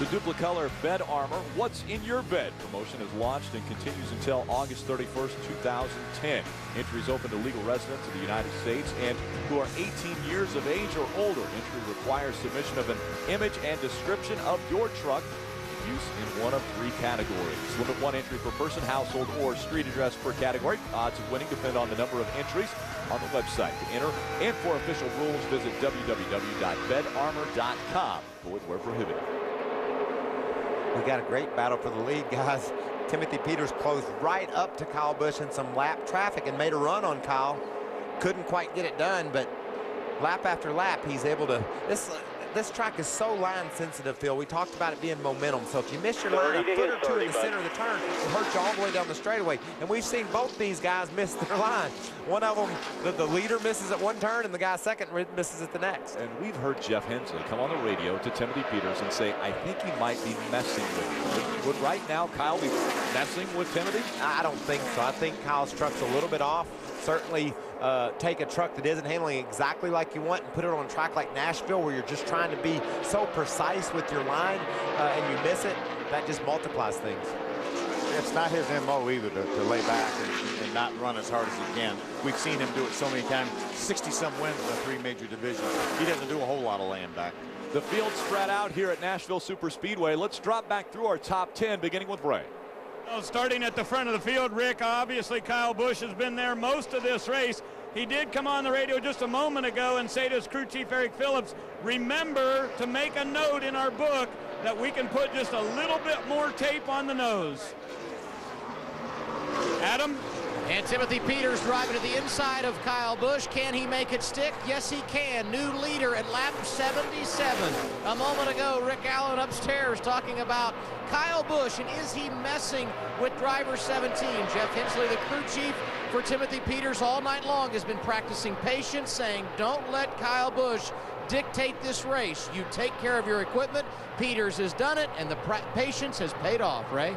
The Duplicolor Bed Armor, What's in Your Bed promotion has launched and continues until August 31st, 2010. Entries open to legal residents of the United States and who are 18 years of age or older. Entry requires submission of an image and description of your truck. Use in one of 3 categories. Limit 1 entry per person, household, or street address per category. Odds of winning depend on the number of entries on the website. To enter and for official rules, visit www.bedarmor.com. Void where prohibited. We got a great battle for the lead, guys. Timothy Peters closed right up to Kyle Busch in some lap traffic and made a run on Kyle. Couldn't quite get it done, but lap after lap, he's able to. This track is so line sensitive, Phil. We talked about it being momentum. So if you miss your line a foot or two in the center of the turn, it hurts you all the way down the straightaway. And we've seen both these guys miss their line. One of them, the leader misses at one turn, and the guy second misses at the next. And we've heard Jeff Hensley come on the radio to Timothy Peters and say, I think he might be messing with you. Would right now Kyle be messing with Timothy? I don't think so. I think Kyle's truck's a little bit off. Certainly take a truck that isn't handling exactly like you want and put it on a track like Nashville where you're just trying to be so precise with your line and you miss it. That just multiplies things. It's not his MO either to lay back and not run as hard as he can. We've seen him do it so many times. 60-some wins in the 3 major divisions. He doesn't do a whole lot of laying back. The field spread out here at Nashville SuperSpeedway. Let's drop back through our top 10, beginning with Ray. Well, starting at the front of the field, Rick, obviously Kyle Busch has been there most of this race. He did come on the radio just a moment ago and say to his crew chief, Eric Phillips, remember to make a note in our book that we can put just a little bit more tape on the nose. Adam? And Timothy Peters driving to the inside of Kyle Busch. Can he make it stick? Yes, he can. New leader at lap 77. A moment ago, Rick Allen upstairs talking about Kyle Busch and is he messing with driver 17? Jeff Hensley, the crew chief for Timothy Peters all night long, has been practicing patience, saying don't let Kyle Busch dictate this race. You take care of your equipment. Peters has done it, and the patience has paid off, Ray.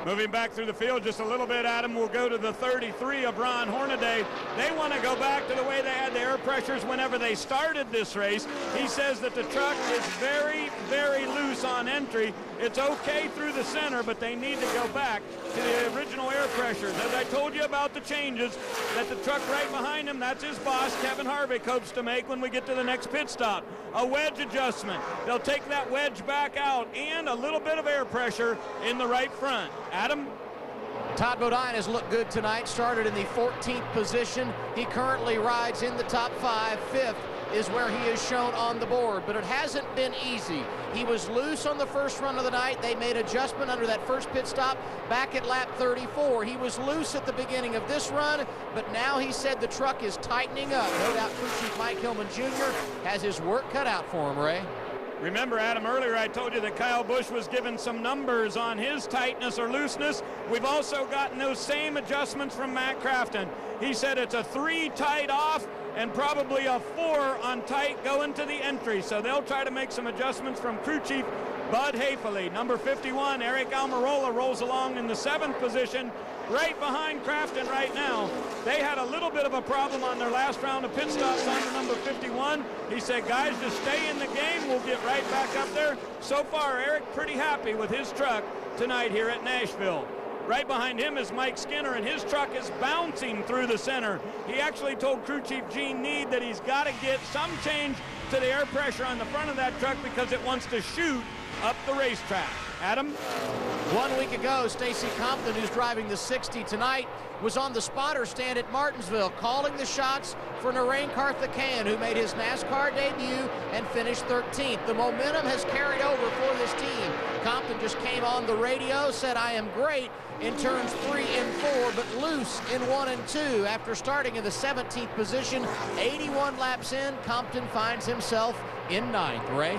Moving back through the field just a little bit, Adam, we'll go to the 33 of Ron Hornaday. They want to go back to the way they had the air pressures whenever they started this race. He says that the truck is very, very loose on entry. It's okay through the center, but they need to go back to the original air pressures. As I told you about the changes, that the truck right behind him, that's his boss, Kevin Harvick, hopes to make when we get to the next pit stop. A wedge adjustment. They'll take that wedge back out and a little bit of air pressure in the right front. Adam? Todd Bodine has looked good tonight, started in the 14th position. He currently rides in the top 5. 5th is where he is shown on the board, but it hasn't been easy. He was loose on the first run of the night. They made adjustment under that first pit stop back at lap 34. He was loose at the beginning of this run, but now he said the truck is tightening up. No doubt crew chief Mike Hillman Jr. has his work cut out for him, Ray. Remember, Adam, earlier I told you that Kyle Busch was given some numbers on his tightness or looseness. We've also gotten those same adjustments from Matt Crafton. He said it's a 3 tight off and probably a 4 on tight going to the entry. So they'll try to make some adjustments from crew chief Bud Haefele. Number 51, Eric Almirola, rolls along in the 7th position, right behind Crafton right now. They had a little bit of a problem on their last round of pit stops under number 51. He said, guys, just stay in the game. We'll get right back up there. So far, Eric pretty happy with his truck tonight here at Nashville. Right behind him is Mike Skinner, and his truck is bouncing through the center. He actually told crew chief Gene Need that he's got to get some change to the air pressure on the front of that truck because it wants to shoot up the racetrack. Adam? 1 week ago, Stacy Compton, who's driving the 60 tonight, was on the spotter stand at Martinsville, calling the shots for Narain Karthikeyan, who made his NASCAR debut and finished 13th. The momentum has carried over for this team. Compton just came on the radio, said, I am great in turns 3 and 4, but loose in 1 and 2. After starting in the 17th position, 81 laps in, Compton finds himself in 9th. Ray?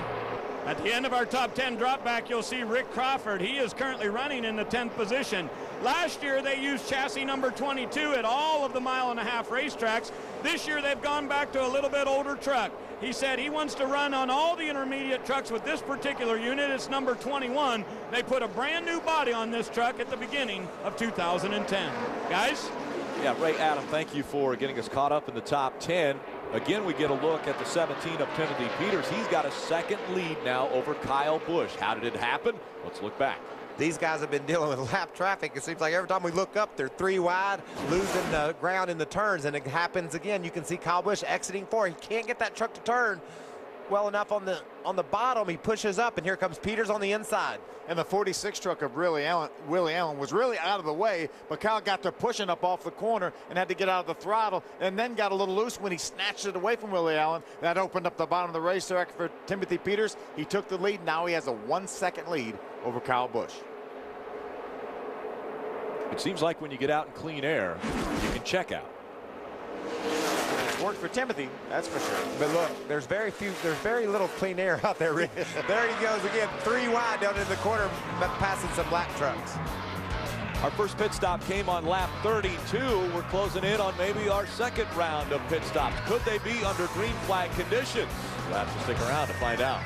At the end of our top 10 drop back, you'll see Rick Crawford. He is currently running in the 10th position. Last year, they used chassis number 22 at all of the mile-and-a-half racetracks. This year, they've gone back to a little bit older truck. He said he wants to run on all the intermediate trucks with this particular unit. It's number 21. They put a brand new body on this truck at the beginning of 2010. Guys? Yeah, Ray, Adam, thank you for getting us caught up in the top 10. Again, we get a look at the 17 of Timothy Peters. He's got a second lead now over Kyle Busch. How did it happen? Let's look back. These guys have been dealing with lap traffic. It seems like every time we look up, they're 3 wide, losing the ground in the turns, and it happens again. You can see Kyle Busch exiting 4. He can't get that truck to turn well enough on the bottom. He pushes up, and here comes Peters on the inside. And the 46 truck of Willie Allen was really out of the way, but Kyle got to pushing up off the corner and had to get out of the throttle, and then got a little loose when he snatched it away from Willie Allen. That opened up the bottom of the racetrack for Timothy Peters. He took the lead. Now he has a 1-second lead over Kyle Busch. It seems like when you get out in clean air, you can check out. Worked for Timothy, that's for sure. But look, there's very little clean air out there, Rick. There he goes again, 3 wide down in the corner, passing some lap trucks. Our first pit stop came on lap 32. We're closing in on maybe our second round of pit stops. Could they be under green flag conditions? We'll have to stick around to find out.